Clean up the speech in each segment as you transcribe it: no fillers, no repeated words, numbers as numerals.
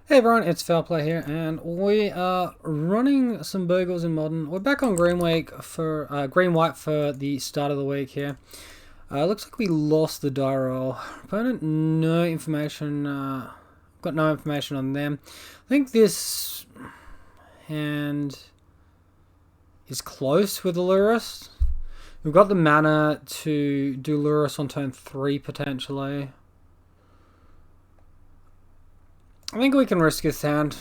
Hey everyone, it's Foul Play here, and we are running some Bogles in Modern. We're back on Green White for the start of the week here. Looks like we lost the die roll. Opponent, no information. Got no information on them. I think this hand is close with the Lurus. We've got the mana to do Lurus on turn 3 potentially. I think we can risk his hand.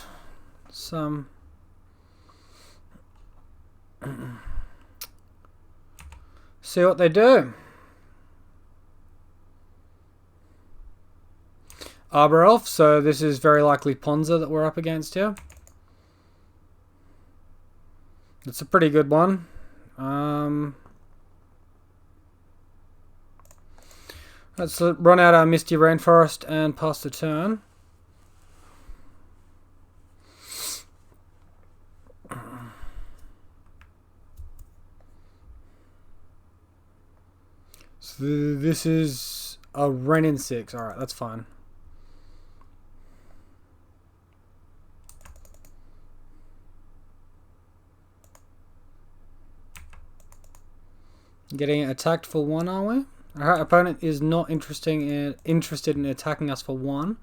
Some. See what they do. Arbor Elf, so this is very likely Ponza that we're up against here. It's a pretty good one. Let's run out our Misty Rainforest and pass the turn. So this is a Ren in 6. Alright, that's fine. Getting attacked for 1, are we? Our opponent is not interested in attacking us for 1.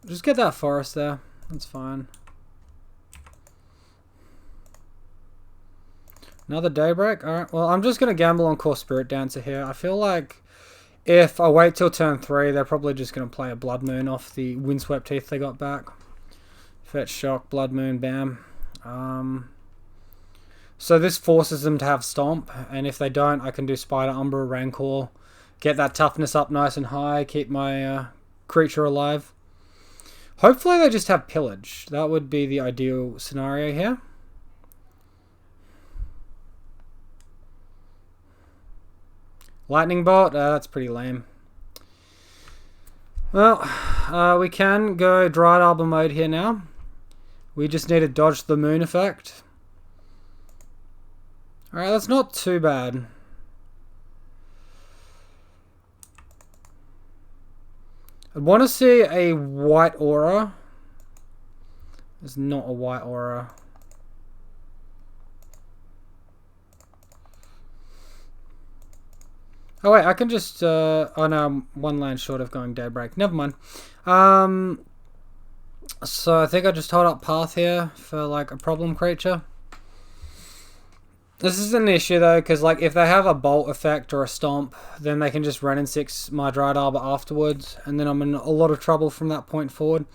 Just get that forest there. That's fine. Another Daybreak? Alright, well, I'm just going to gamble on Core Spirit Dancer here. I feel like if I wait till turn 3, they're probably just going to play a Blood Moon off the Windswept Teeth they got back. Fetch, Shock, Blood Moon, bam. So this forces them to have Stomp, and if they don't, I can do Spider, Umbra, Rancor, get that toughness up nice and high, keep my creature alive. Hopefully they just have Pillage. That would be the ideal scenario here. Lightning Bolt, that's pretty lame. Well, we can go Dried Arbor mode here now. We just need to dodge the moon effect. Alright, that's not too bad. I'd want to see a white aura. There's not a white aura. Oh wait, I can just, oh no, I'm 1 land short of going Daybreak. Never mind. So I think I just hold up Path here for like a problem creature. This is an issue though, because like if they have a Bolt effect or a Stomp, then they can just run in 6 my Dried Arbor afterwards, and then I'm in a lot of trouble from that point forward.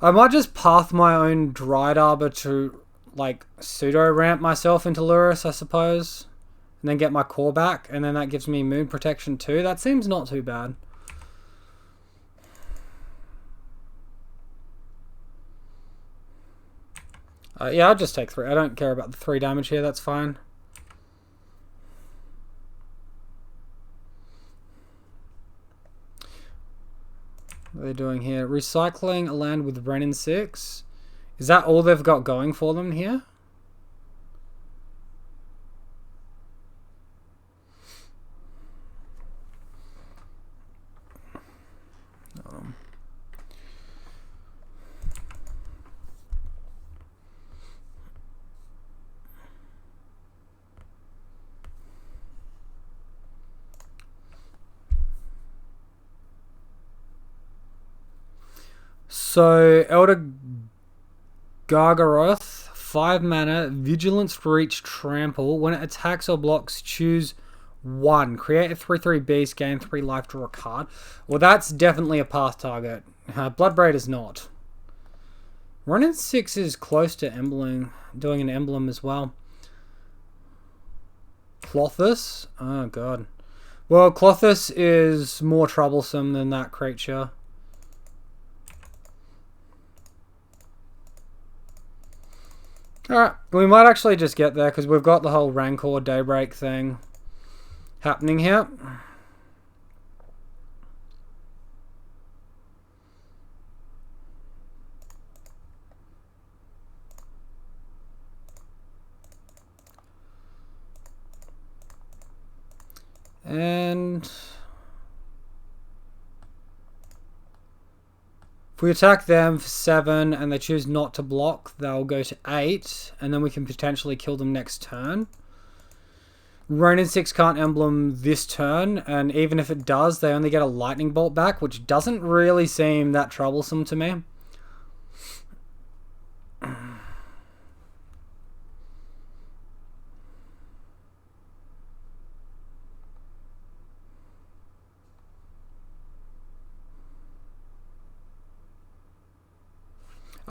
I might just path my own Dried Arbor to like pseudo ramp myself into Lurus, I suppose. And then get my core back, and then that gives me moon protection too. That seems not too bad. Yeah, I'll just take 3. I don't care about the 3 damage here, that's fine. What are they doing here? Recycling a land with Ren in 6. Is that all they've got going for them here? So, Elder Gargaroth, 5 mana, Vigilance, Reach, Trample. When it attacks or blocks, choose 1. Create a 3/3 beast, gain 3 life, draw a card. Well, that's definitely a path target. Bloodbraid is not. Running 6 is close to doing an emblem as well. Clothis? Oh, God. Well, Clothis is more troublesome than that creature. Alright, we might actually just get there because we've got the whole Rancor Daybreak thing happening here. And If we attack them for 7 and they choose not to block, they'll go to 8, and then we can potentially kill them next turn. Ronin 6 can't emblem this turn, and even if it does, they only get a lightning bolt back, which doesn't really seem that troublesome to me.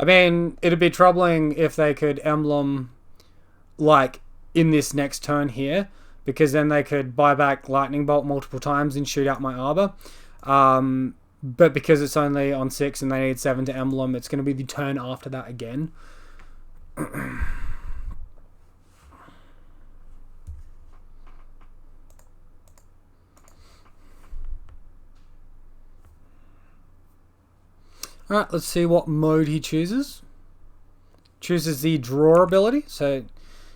I mean, it'd be troubling if they could emblem, like, in this next turn here, because then they could buy back lightning bolt multiple times and shoot out my arbor. But because it's only on 6 and they need 7 to emblem, it's going to be the turn after that again. Alright, let's see what mode he chooses. Chooses the draw ability, so,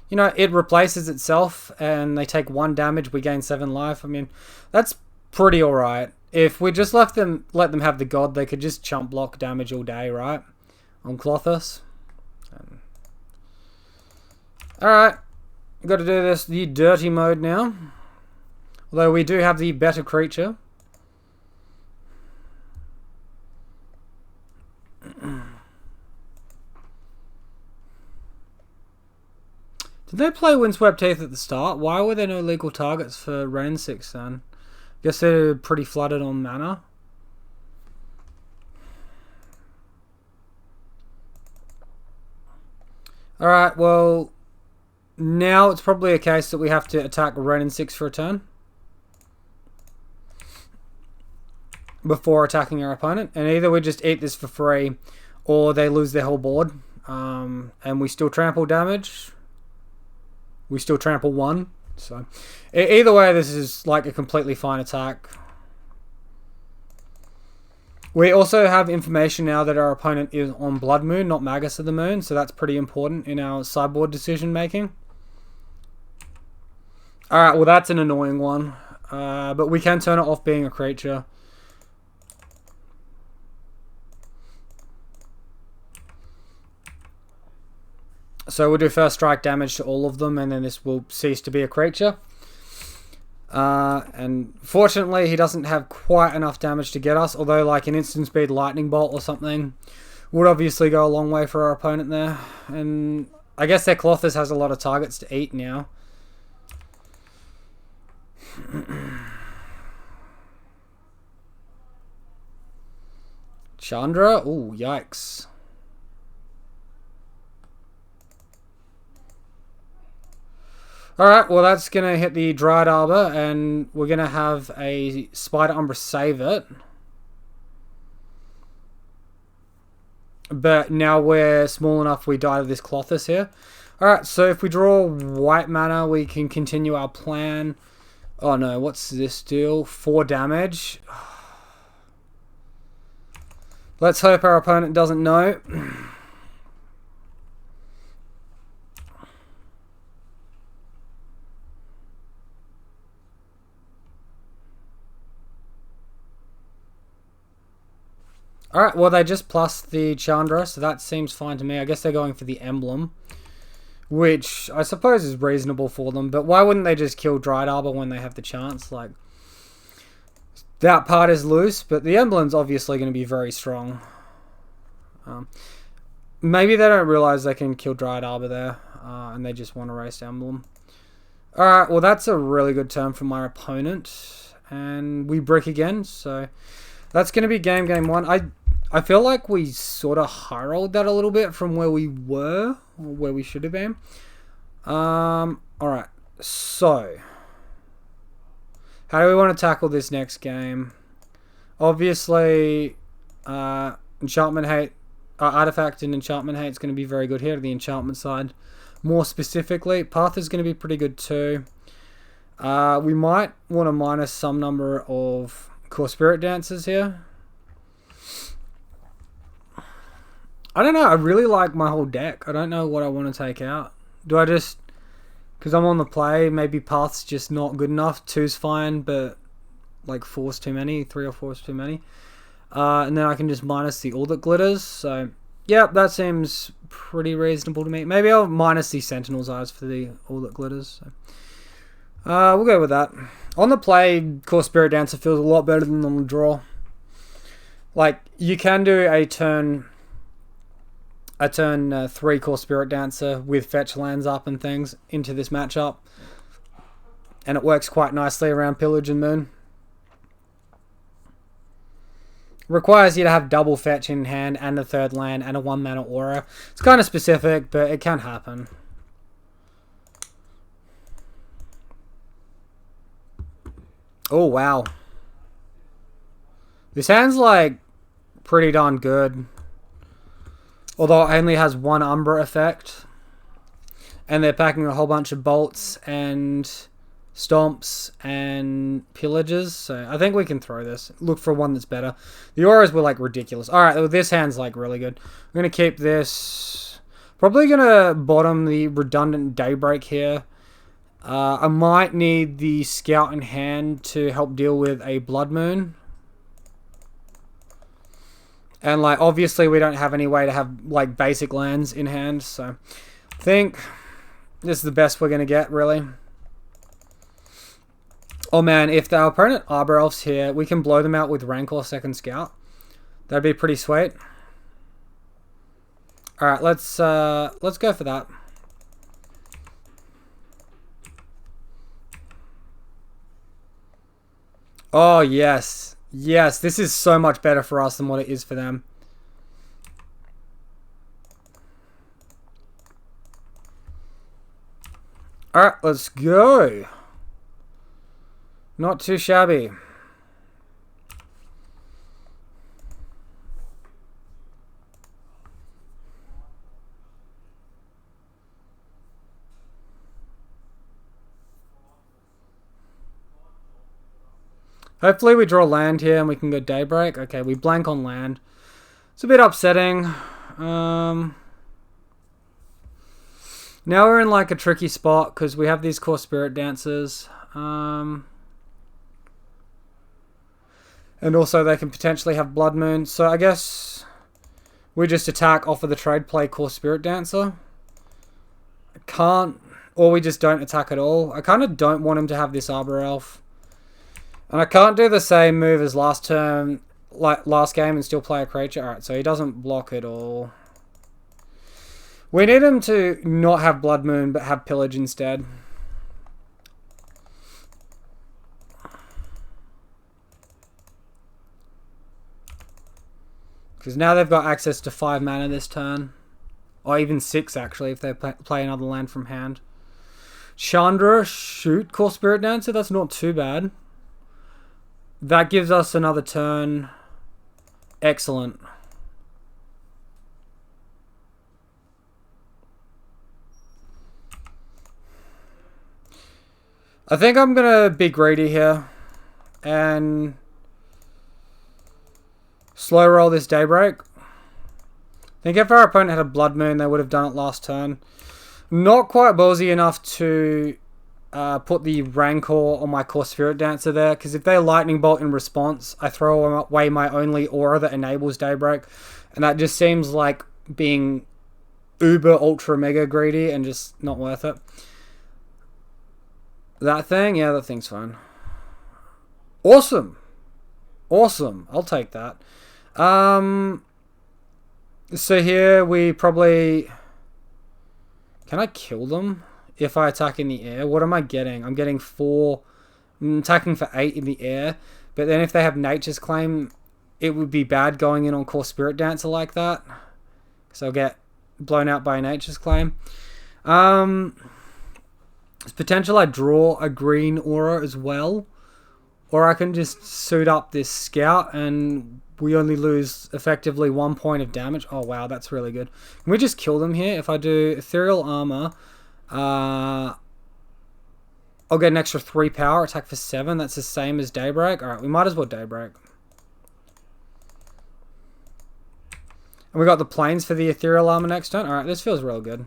you know, it replaces itself and they take 1 damage, we gain 7 life. I mean, that's pretty alright. If we just let them have the god, they could just chump block damage all day, right? On Clothis. Alright, got to do this the dirty mode now. Although we do have the better creature. Did they play Windswept Teeth at the start? Why were there no legal targets for Ronin 6 then? Guess they're pretty flooded on mana. Alright, well, now it's probably a case that we have to attack Ronin 6 for a turn before attacking our opponent, and either we just eat this for free or they lose their whole board, and we still trample damage. We still trample 1, so either way this is like a completely fine attack. We also have information now that our opponent is on Blood Moon, not Magus of the Moon, so that's pretty important in our sideboard decision making. Alright, well that's an annoying one, but we can turn it off being a creature. So we'll do first strike damage to all of them, and then this will cease to be a creature. And fortunately, he doesn't have quite enough damage to get us, although like an instant speed lightning bolt or something would obviously go a long way for our opponent there. And I guess their Clothis has a lot of targets to eat now. Chandra? Ooh, yikes. Alright, well that's going to hit the Dryad Arbor, and we're going to have a Spider Umbra save it. But now we're small enough we die to this Clothis here. Alright, so if we draw white mana, we can continue our plan. Oh no, what's this deal? 4 damage. Let's hope our opponent doesn't know. Alright, well they just plus the Chandra, so that seems fine to me. I guess they're going for the emblem, which I suppose is reasonable for them, but why wouldn't they just kill Dryad Arbor when they have the chance? Like, that part is loose, but the emblem's obviously going to be very strong. Maybe they don't realize they can kill Dryad Arbor there, and they just want to race emblem. Alright, well that's a really good turn for my opponent, and we brick again, so that's going to be game 1. I feel like we sort of high rolled that a little bit from where we were, or where we should have been. Alright, so how do we want to tackle this next game? Obviously, Enchantment Hate, Artifact and Enchantment Hate is going to be very good here, the enchantment side. More specifically, Path is going to be pretty good too. We might want to minus some number of Core Spirit Dancers here. I don't know, I really like my whole deck. I don't know what I want to take out. Do I just, because I'm on the play, maybe Path's just not good enough. 2's fine, but like 4's too many. 3 or 4's too many. And then I can just minus the all that glitters. So, yeah, that seems pretty reasonable to me. Maybe I'll minus the Sentinel's eyes for the all that glitters. So. We'll go with that. On the play, Core Spirit Dancer feels a lot better than on the draw. Like, you can do a turn 3 Core Spirit Dancer with fetch lands up and things into this matchup. And it works quite nicely around Pillage and Moon. Requires you to have double fetch in hand and a third land and a 1 mana aura. It's kind of specific, but it can happen. Oh, wow. This hand's like pretty darn good. Although it only has 1 Umbra effect. And they're packing a whole bunch of bolts and stomps and pillages. So I think we can throw this. Look for one that's better. The auras were like ridiculous. Alright, well, this hand's like really good. I'm going to keep this. Probably going to bottom the redundant Daybreak here. I might need the Scout in hand to help deal with a Blood Moon. And like obviously we don't have any way to have like basic lands in hand. So I think this is the best we're going to get really. Oh man, if our opponent Arbor Elves here, we can blow them out with Rancor Second Scout. That'd be pretty sweet. Alright, let's go for that. Oh yes. Yes, this is so much better for us than what it is for them. Alright, let's go. Not too shabby. Hopefully we draw land here and we can go Daybreak. Okay, we blank on land. It's a bit upsetting. Now we're in like a tricky spot because we have these Core Spirit Dancers. And also they can potentially have Blood Moon. So I guess we just attack off of the trade play Core Spirit Dancer. I can't, or we just don't attack at all. I kind of don't want him to have this Arbor Elf. And I can't do the same move as last turn, like last game, and still play a creature. Alright, so he doesn't block at all. We need him to not have Blood Moon, but have Pillage instead. Because now they've got access to 5 mana this turn. Or even 6, actually, if they play another land from hand. Chandra, shoot, Core Spirit Dancer, that's not too bad. That gives us another turn. Excellent. I think I'm going to be greedy here. And slow roll this Daybreak. I think if our opponent had a Blood Moon, they would have done it last turn. Not quite ballsy enough to put the Rancor on my Core Spirit Dancer there, because if they Lightning Bolt in response, I throw away my only aura that enables Daybreak, and that just seems like being uber ultra mega greedy and just not worth it. That thing? Yeah, that thing's fine. Awesome. Awesome. I'll take that. So here we probably... Can I kill them if I attack in the air? What am I getting? I'm getting 4. I'm attacking for 8 in the air. But then if they have Nature's Claim, it would be bad going in on Core Spirit Dancer like that. Because I'll get blown out by Nature's Claim. There's potential I draw a green aura as well. Or I can just suit up this Scout and we only lose effectively 1 point of damage. Oh wow, that's really good. Can we just kill them here? If I do Ethereal Armor, I'll get an extra 3 power, attack for 7. That's the same as Daybreak. Alright, we might as well Daybreak. And we got the Plains for the Ethereal Armor next turn. Alright, this feels real good.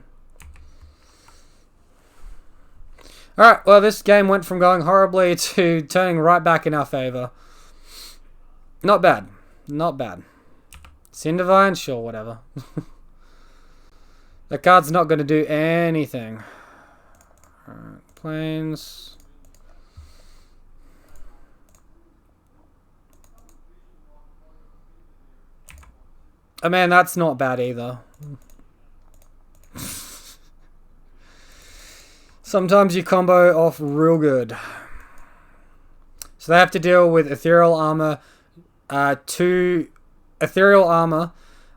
Alright, well this game went from going horribly to turning right back in our favour. Not bad. Not bad. Cindervine? Sure, whatever. The card's not going to do anything. Alright, planes. I mean, that's not bad either. Sometimes you combo off real good. So they have to deal with Ethereal Armor, 2 Ethereal Armor,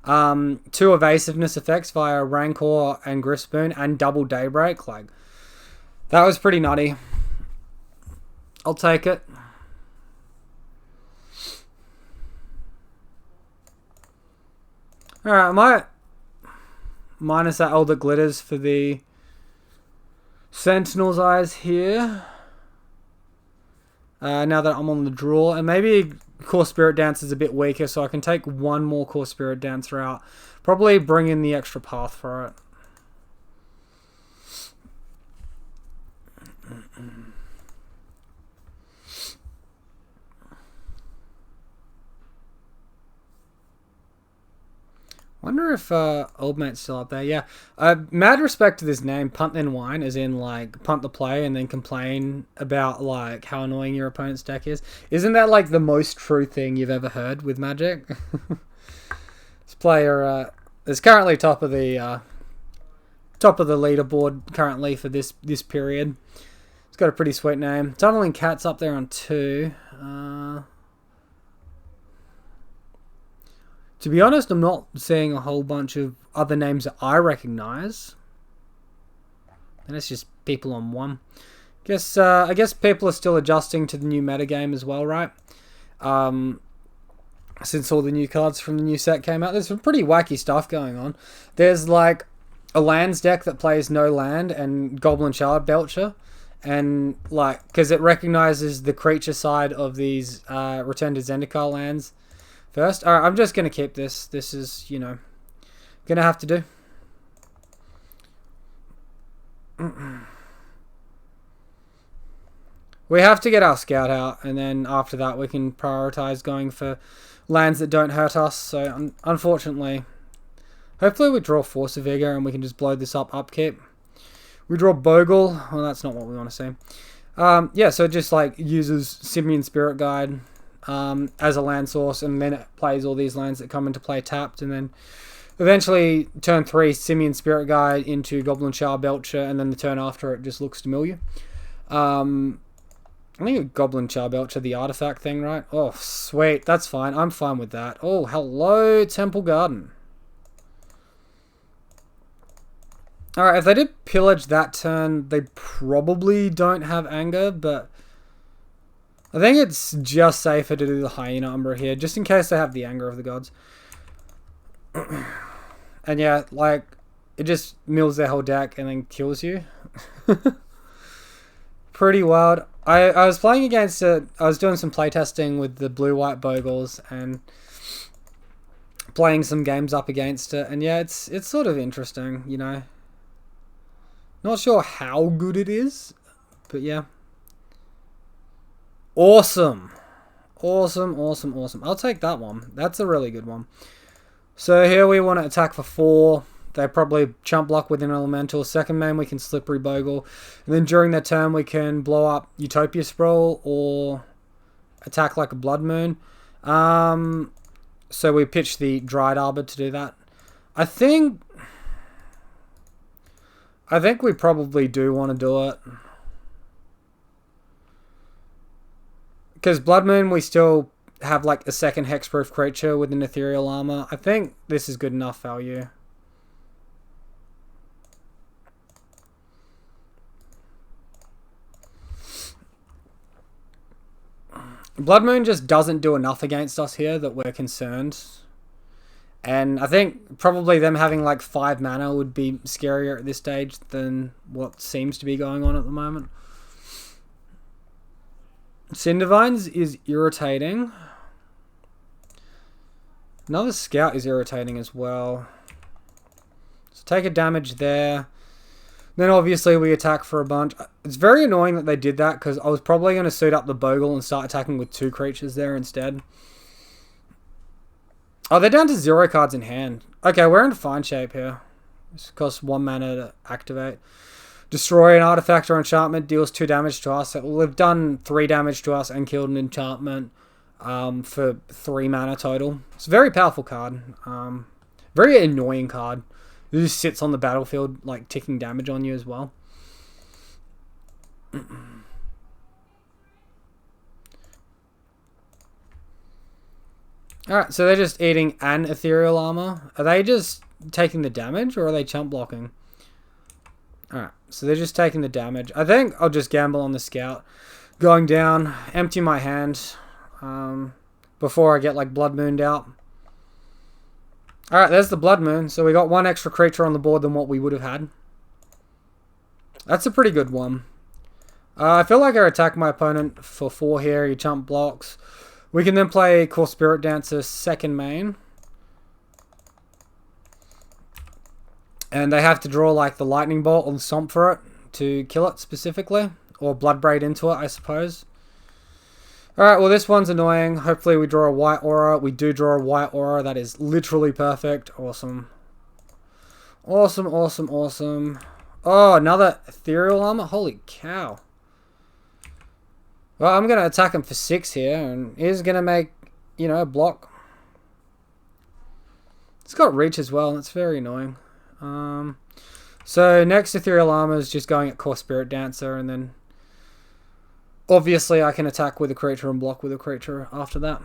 2 evasiveness effects via Rancor and Grispoon, and double Daybreak. Like, that was pretty nutty. I'll take it. Alright, I might minus that Elder Glitters for the Sentinel's Eyes here. Now that I'm on the draw. And maybe Core Spirit Dance is a bit weaker, so I can take one more Core Spirit Dance route. Probably bring in the extra path for it. Wonder if Old Mate's still up there. Yeah. Mad respect to this name, Punt Then Whine, as in like punt the play and then complain about like how annoying your opponent's deck is. Isn't that like the most true thing you've ever heard with Magic? This player is currently top of the leaderboard currently for this period. It's got a pretty sweet name. Tunneling Cat's up there on 2. To be honest, I'm not seeing a whole bunch of other names that I recognize. And it's just people on 1. I guess people are still adjusting to the new metagame as well, right? Since all the new cards from the new set came out, there's some pretty wacky stuff going on. There's like a lands deck that plays no land and Goblin Shard Belcher. And like, because it recognizes the creature side of these Return to Zendikar lands first. Alright, I'm just going to keep this. This is, you know, going to have to do. We have to get our scout out, and then after that we can prioritize going for lands that don't hurt us. So, unfortunately, hopefully we draw Force of Vigor and we can just blow this up upkeep. We draw Bogle. Well, that's not what we want to see. Yeah, so it just like uses Simian Spirit Guide as a land source, and then it plays all these lands that come into play tapped, and then eventually turn 3 Simian Spirit Guide into Goblin Shard Belcher, and then the turn after it just looks familiar. I think Goblin Shard Belcher, the artifact thing, right? Oh, sweet. That's fine. I'm fine with that. Oh, hello, Temple Garden. Alright, if they did pillage that turn, they probably don't have anger, but I think it's just safer to do the Hyena Umbra here, just in case they have the anger of the gods. And yeah, like, it just mills their whole deck and then kills you. Pretty wild. I was playing against it. I was doing some playtesting with the blue-white Bogles and playing some games up against it. And yeah, it's sort of interesting, you know. Not sure how good it is, but yeah. Awesome. Awesome, awesome, awesome. I'll take that one. That's a really good one. So here we want to attack for 4. They probably chump block with an elemental. Second main we can Slippery Bogle. And then during their turn we can blow up Utopia Sprawl or attack like a Blood Moon. So we pitch the Dried Arbor to do that. I think we probably do want to do it. Because Blood Moon, we still have like a second hexproof creature with an ethereal armor. I think this is good enough value. Blood Moon just doesn't do enough against us here that we're concerned. And I think probably them having like 5 mana would be scarier at this stage than what seems to be going on at the moment. Cindervines is irritating. Another Scout is irritating as well. So take a damage there. Then obviously we attack for a bunch. It's very annoying that they did that because I was probably going to suit up the Bogle and start attacking with 2 creatures there instead. Oh, they're down to 0 cards in hand. Okay, we're in fine shape here. This costs 1 mana to activate. Destroy an artifact or enchantment, deals 2 damage to us. We've done 3 damage to us and killed an enchantment for 3 mana total. It's a very powerful card. Very annoying card. It just sits on the battlefield, like, ticking damage on you as well. Alright, so they're just eating an ethereal armor. Are they just taking the damage, or are they chump blocking? Alright, so they're just taking the damage. I think I'll just gamble on the scout. Going down, empty my hand before I get, like, blood mooned out. Alright, there's the blood moon. So we got 1 extra creature on the board than what we would have had. That's a pretty good one. I feel like I attack my opponent for 4 here. He chump blocks. We can then play Core Spirit Dancer second main. And they have to draw like the Lightning Bolt or the Stomp for it to kill it specifically. Or Blood Braid into it, I suppose. Alright, well this one's annoying. Hopefully we draw a white aura. We do draw a white aura. That is literally perfect. Awesome. Awesome, awesome, awesome. Oh, another ethereal armor? Holy cow. Well, I'm going to attack him for 6 here, and he's going to make, you know, a block. It's got reach as well, and it's very annoying. So next ethereal armor is just going at Core Spirit Dancer, and then obviously I can attack with a creature and block with a creature after that.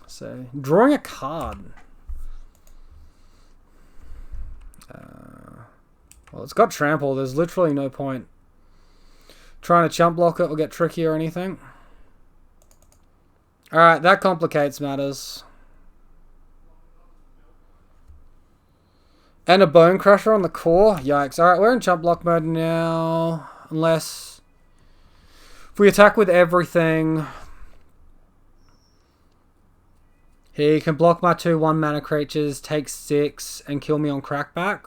So, drawing a card. Well, it's got trample. There's literally no point trying to chump block it or get tricky or anything. Alright, that complicates matters. And a Bone Crusher on the core. Yikes. Alright, we're in chump block mode now. Unless if we attack with everything, he can block my 2 1-mana creatures, take 6, and kill me on crackback.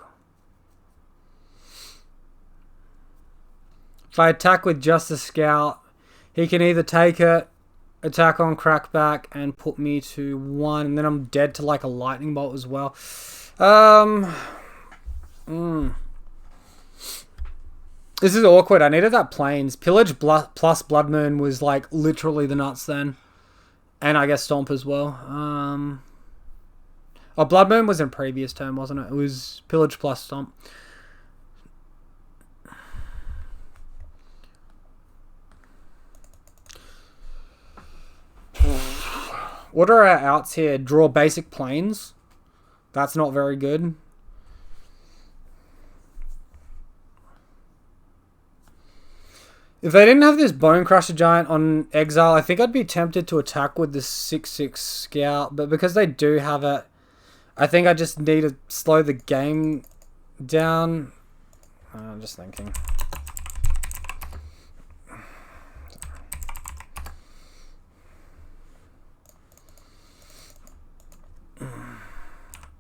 If I attack with just a scout, he can either take it, attack on crackback, and put me to 1, and then I'm dead to like a lightning bolt as well. This is awkward. I needed that plains. Pillage plus Blood Moon was like literally the nuts then. And I guess Stomp as well. Oh, Blood Moon was in previous turn, wasn't it? It was Pillage plus Stomp. What are our outs here? Draw basic plains. That's not very good. If they didn't have this Bone Crusher Giant on exile, I think I'd be tempted to attack with the 6/6 Scout. But because they do have it, I think I just need to slow the game down. I'm just thinking.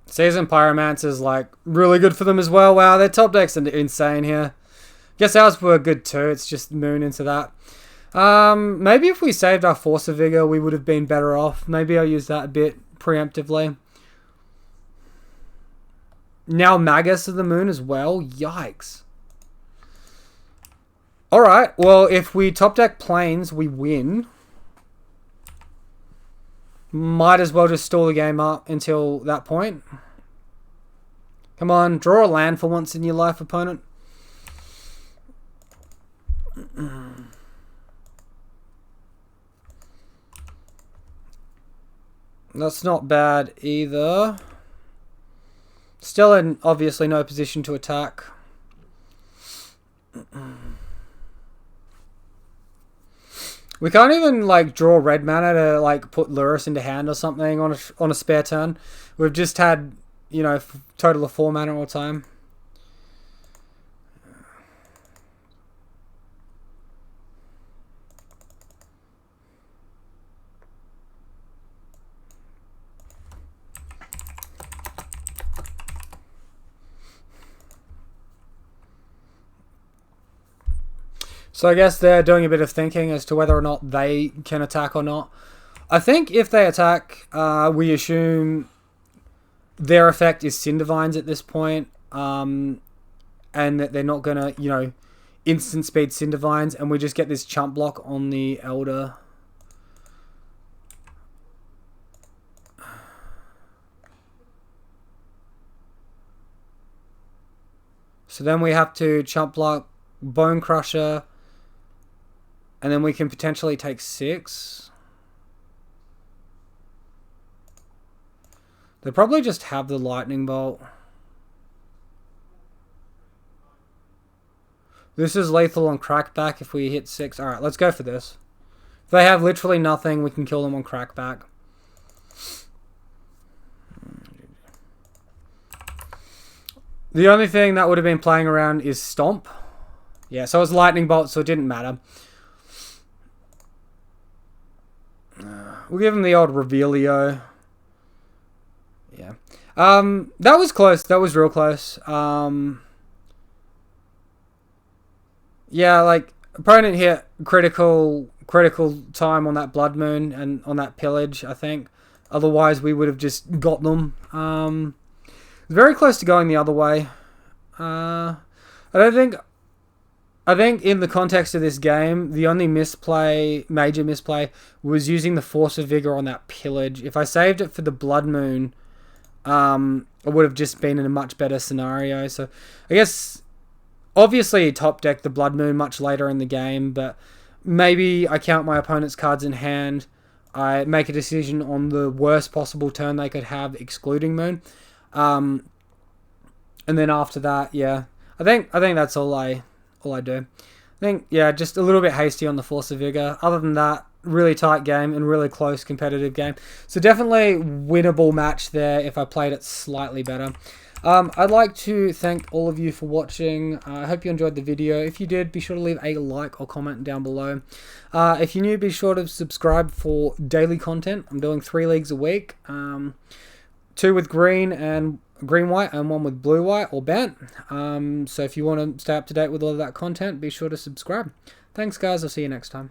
Seasoned Pyromancer is like really good for them as well. Wow, their top deck's insane here. Guess ours were good too. It's just Moon into that. Maybe if we saved our Force of Vigor, we would have been better off. Maybe I'll use that a bit preemptively. Now Magus of the Moon as well. Yikes. Alright, well, if we top deck Plains, we win. Might as well just stall the game up until that point. Come on, draw a land for once in your life, opponent. That's not bad either. Still in obviously no position to attack. We can't even like draw red mana to like put Lurrus into hand or something on a spare turn. We've just had, you know, total of 4 mana all the time. So I guess they're doing a bit of thinking as to whether or not they can attack or not. I think if they attack, we assume their effect is Cinder Vines at this point, and that they're not gonna, you know, instant speed Cinder Vines, and we just get this chump block on the Elder. So then we have to chump block Bone Crusher, and then we can potentially take 6. They probably just have the Lightning Bolt. This is lethal on Crackback if we hit 6. Alright, let's go for this. If they have literally nothing, we can kill them on Crackback. The only thing that would have been playing around is Stomp. Yeah, so it was Lightning Bolt, so it didn't matter. We'll give him the old Revealio. Yeah. That was close. That was real close. Yeah, like, opponent hit critical time on that Blood Moon and on that Pillage, I think. Otherwise, we would have just got them. Very close to going the other way. I think in the context of this game, the only major misplay, was using the Force of Vigor on that Pillage. If I saved it for the Blood Moon, I would have just been in a much better scenario. So, I guess, obviously, top deck the Blood Moon much later in the game, but maybe I count my opponent's cards in hand. I make a decision on the worst possible turn they could have, excluding Moon. And then after that, yeah, I think that's all I do. I think, yeah, just a little bit hasty on the Force of Vigor. Other than that, really tight game and really close competitive game. So definitely winnable match there if I played it slightly better. I'd like to thank all of you for watching. I hope you enjoyed the video. If you did, be sure to leave a like or comment down below. If you're new, be sure to subscribe for daily content. I'm doing 3 leagues a week. 2 with green white and 1 with blue white or Bant. So if you want to stay up to date with all of that content, be sure to subscribe. Thanks guys, I'll see you next time.